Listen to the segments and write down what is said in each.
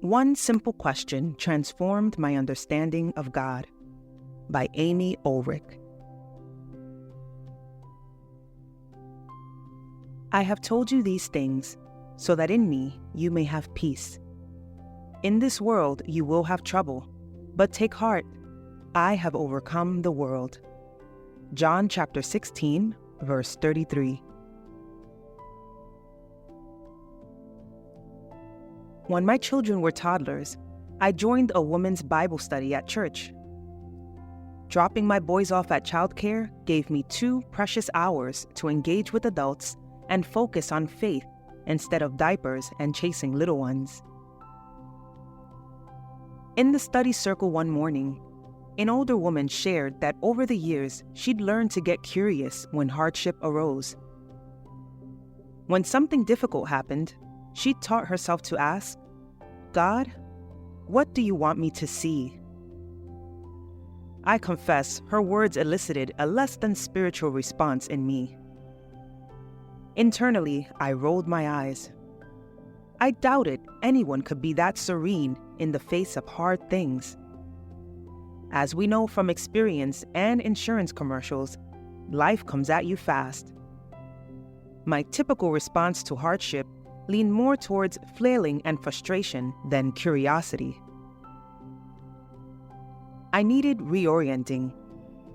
One Simple Question Transformed My Understanding of God by Amy Olrick. I have told you these things so that in me you may have peace. In this world you will have trouble, but take heart, I have overcome the world. John chapter 16, verse 33. When my children were toddlers, I joined a women's Bible study at church. Dropping my boys off at childcare gave me 2 precious hours to engage with adults and focus on faith instead of diapers and chasing little ones. In the study circle one morning, an older woman shared that over the years she'd learned to get curious when hardship arose. When something difficult happened, she taught herself to ask, God, what do you want me to see? I confess her words elicited a less than spiritual response in me. Internally, I rolled my eyes. I doubted anyone could be that serene in the face of hard things. As we know from experience and insurance commercials, life comes at you fast. My typical response to hardship leaned more towards flailing and frustration than curiosity. I needed reorienting,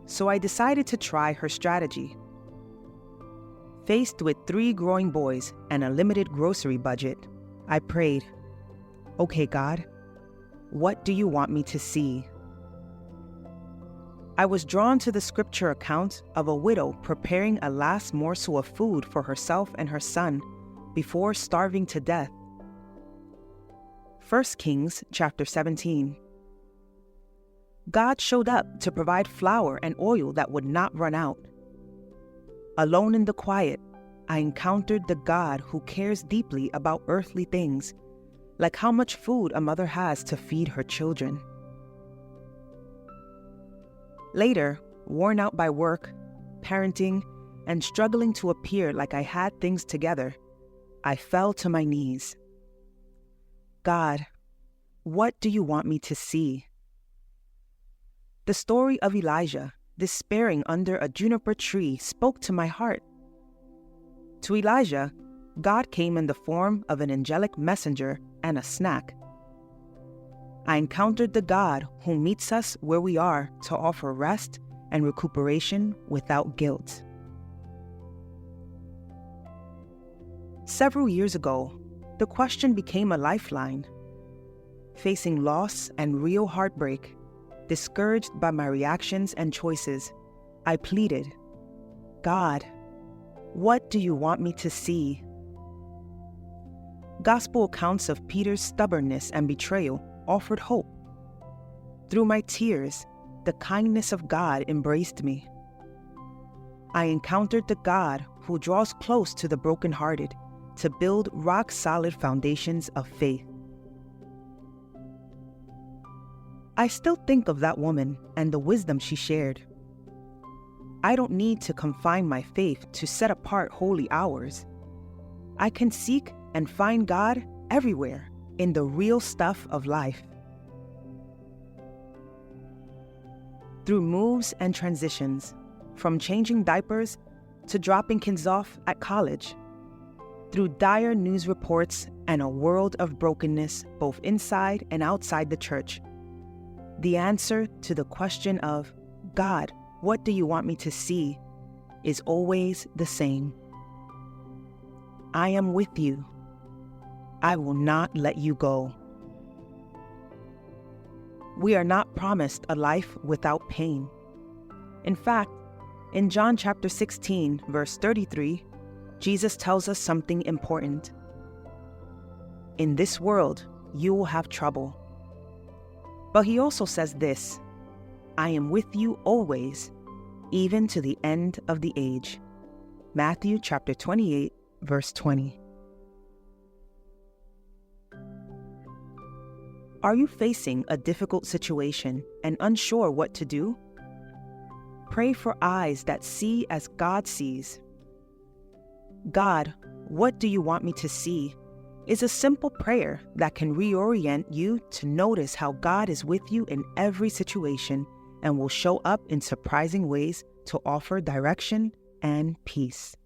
so I decided to try her strategy. Faced with 3 growing boys and a limited grocery budget, I prayed, "Okay, God, what do you want me to see?" I was drawn to the scripture account of a widow preparing a last morsel of food for herself and her son before starving to death. 1 Kings chapter 17. God showed up to provide flour and oil that would not run out. Alone in the quiet, I encountered the God who cares deeply about earthly things, like how much food a mother has to feed her children. Later, worn out by work, parenting, and struggling to appear like I had things together, I fell to my knees. God, what do you want me to see? The story of Elijah, despairing under a juniper tree, spoke to my heart. To Elijah, God came in the form of an angelic messenger and a snack. I encountered the God who meets us where we are to offer rest and recuperation without guilt. Several years ago, the question became a lifeline. Facing loss and real heartbreak, discouraged by my reactions and choices, I pleaded, God, what do you want me to see? Gospel accounts of Peter's stubbornness and betrayal offered hope. Through my tears, the kindness of God embraced me. I encountered the God who draws close to the brokenhearted to build rock-solid foundations of faith. I still think of that woman and the wisdom she shared. I don't need to confine my faith to set apart holy hours. I can seek and find God everywhere in the real stuff of life. Through moves and transitions, from changing diapers to dropping kids off at college, through dire news reports and a world of brokenness both inside and outside the church, the answer to the question of, God, what do you want me to see, is always the same. I am with you. I will not let you go. We are not promised a life without pain. In fact, in John chapter 16, verse 33, Jesus tells us something important. In this world, you will have trouble. But he also says this, I am with you always, even to the end of the age. Matthew chapter 28, verse 20. Are you facing a difficult situation and unsure what to do? Pray for eyes that see as God sees. God, what do you want me to see? is a simple prayer that can reorient you to notice how God is with you in every situation and will show up in surprising ways to offer direction and peace.